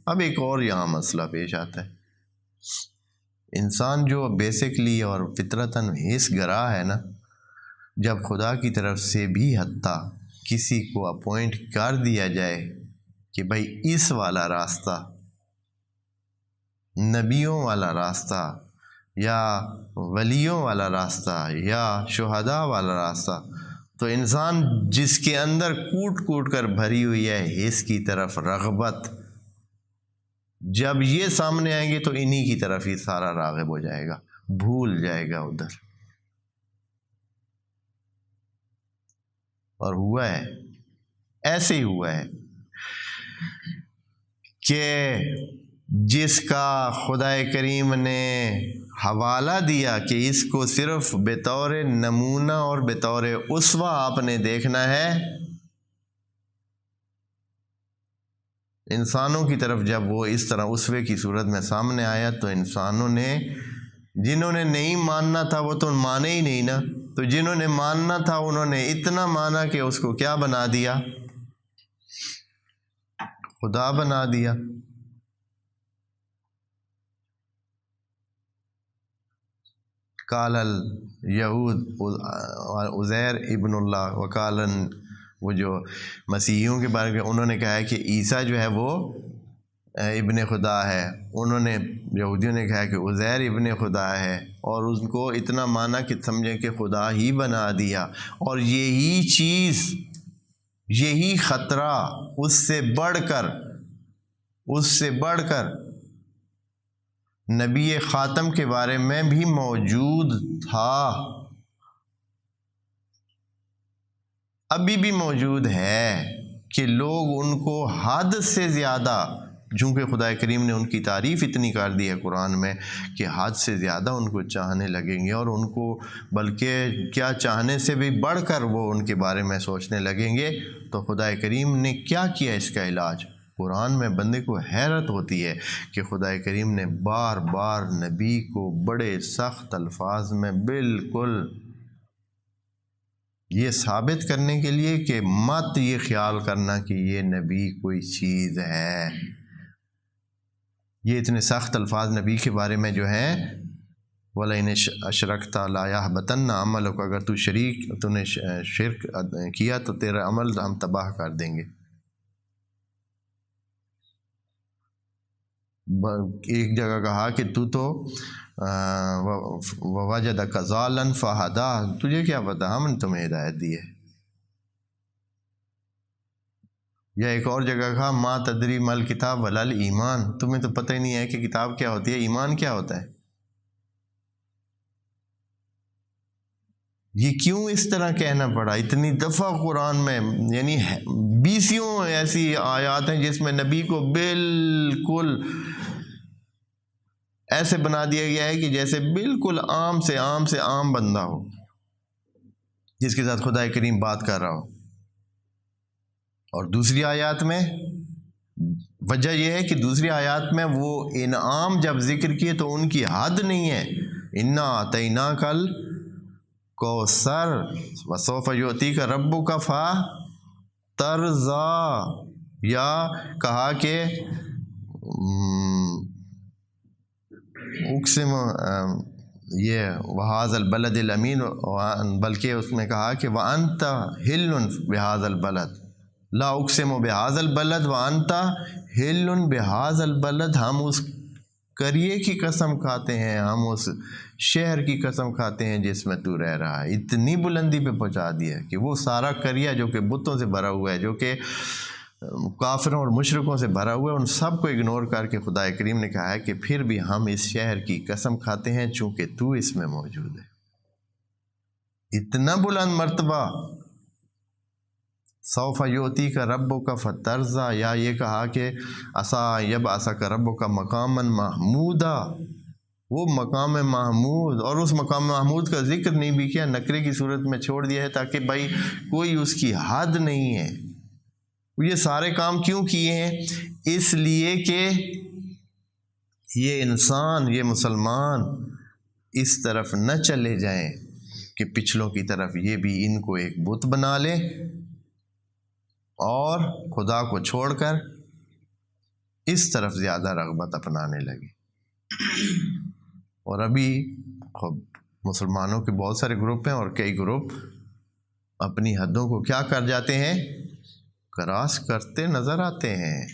اب ایک اور یہاں مسئلہ پیش آتا ہے، انسان جو بیسکلی اور فطرتاً حس گرا ہے نا، جب خدا کی طرف سے بھی حتیٰ کسی کو اپوائنٹ کر دیا جائے کہ بھائی اس والا راستہ، نبیوں والا راستہ یا ولیوں والا راستہ یا شہداء والا راستہ، تو انسان جس کے اندر کوٹ کوٹ کر بھری ہوئی ہے حس کی طرف رغبت، جب یہ سامنے آئیں گے تو انہی کی طرف ہی سارا راغب ہو جائے گا، بھول جائے گا ادھر۔ اور ہوا ہے، ایسے ہی ہوا ہے کہ جس کا خدا کریم نے حوالہ دیا کہ اس کو صرف بطور نمونہ اور بطور اسوہ آپ نے دیکھنا ہے، انسانوں کی طرف جب وہ اس طرح اسوے کی صورت میں سامنے آیا تو انسانوں نے، جنہوں نے نہیں ماننا تھا وہ تو مانے ہی نہیں نا، تو جنہوں نے ماننا تھا انہوں نے اتنا مانا کہ اس کو کیا بنا دیا، خدا بنا دیا۔ قال الیہود عزیر ابن اللہ وقال، وہ جو مسیحیوں کے بارے میں انہوں نے کہا ہے کہ عیسیٰ جو ہے وہ ابن خدا ہے، انہوں نے یہودیوں نے کہا کہ عزیر ابن خدا ہے، اور ان کو اتنا مانا کہ سمجھیں کہ خدا ہی بنا دیا۔ اور یہی چیز، یہی خطرہ اس سے بڑھ کر نبی خاتم کے بارے میں بھی موجود تھا، ابھی بھی موجود ہے، کہ لوگ ان کو حد سے زیادہ، چونکہ خدا کریم نے ان کی تعریف اتنی کر دی ہے قرآن میں کہ حد سے زیادہ ان کو چاہنے لگیں گے، اور ان کو بلکہ کیا چاہنے سے بھی بڑھ کر وہ ان کے بارے میں سوچنے لگیں گے۔ تو خدا کریم نے کیا کیا اس کا علاج؟ قرآن میں بندے کو حیرت ہوتی ہے کہ خدا کریم نے بار بار نبی کو بڑے سخت الفاظ میں بالکل یہ ثابت کرنے کے لیے کہ مت یہ خیال کرنا کہ یہ نبی کوئی چیز ہے، یہ اتنے سخت الفاظ نبی کے بارے میں جو ہیں، وَلَئِنْ أَشْرَكْتَ لَيَحْبَطَنَّ عَمَلُكَ، اگر تو نے شرک کیا تو تیرا عمل ہم تباہ کر دیں گے۔ ایک جگہ کہا کہ تو وَوَجَدَكَ ضَالًّا فَهَدَىٰ، تجھے کیا پتا، ہم نے تمہیں ہدایت دی ہے۔ یا ایک اور جگہ کہا مَا تَدْرِي مَا الْكِتَابُ وَلَا الْإِيمَانُ، تمہیں تو پتہ ہی نہیں ہے کہ کتاب کیا ہوتی ہے، ایمان کیا ہوتا ہے۔ یہ کیوں اس طرح کہنا پڑا اتنی دفعہ قرآن میں؟ یعنی 20 ایسی آیات ہیں جس میں نبی کو بالکل ایسے بنا دیا گیا ہے کہ جیسے بالکل عام سے عام بندہ ہو، جس کے ساتھ خدا کریم بات کر رہا ہو۔ اور دوسری آیات میں وجہ یہ ہے کہ دوسری آیات میں وہ انعام جب ذکر کیے تو ان کی حد نہیں ہے، اِنَّا أَعْطَيْنَاكَ الْكَوْثَرَ وَسَوْفَ يُعْطِيكَ رَبُّكَ فَتَرْضَىٰ، یا کہا کہ اقسم یہ وَهَٰذَا الْبَلَدِ الْأَمِينِ، بلکہ اس میں کہا کہ وَأَنْتَ حِلٌّ بِهَٰذَا الْبَلَدِ، لا اقسم بِهَٰذَا الْبَلَدِ وَأَنْتَ حِلٌّ بِهَٰذَا الْبَلَدِ، ہم اس قریے کی قسم کھاتے ہیں، ہم اس شہر کی قسم کھاتے ہیں جس میں تو رہ رہا ہے۔ اتنی بلندی پہ پہنچا دیا کہ وہ سارا قریہ جو کہ بتوں سے بھرا ہوا ہے، جو کہ کافروں اور مشرکوں سے بھرا ہوا ہے، ان سب کو اگنور کر کے خدا کریم نے کہا ہے کہ پھر بھی ہم اس شہر کی قسم کھاتے ہیں چونکہ تو اس میں موجود ہے۔ اتنا بلند مرتبہ، سوف یؤتیک ربک فترضیٰ، یا یہ کہا کہ عسیٰ یبعثک ربک مقاما محمودا، وہ مقام محمود، اور اس مقام محمود کا ذکر نہیں بھی کیا، نکرے کی صورت میں چھوڑ دیا ہے تاکہ بھائی کوئی اس کی حد نہیں ہے۔ یہ سارے کام کیوں کیے ہیں؟ اس لیے کہ یہ انسان، یہ مسلمان اس طرف نہ چلے جائیں کہ پچھلوں کی طرف یہ بھی ان کو ایک بت بنا لے اور خدا کو چھوڑ کر اس طرف زیادہ رغبت اپنانے لگے. اور ابھی خب مسلمانوں کے بہت سارے گروپ ہیں، اور کئی گروپ اپنی حدوں کو کیا کر جاتے ہیں، کراس کرتے نظر آتے ہیں.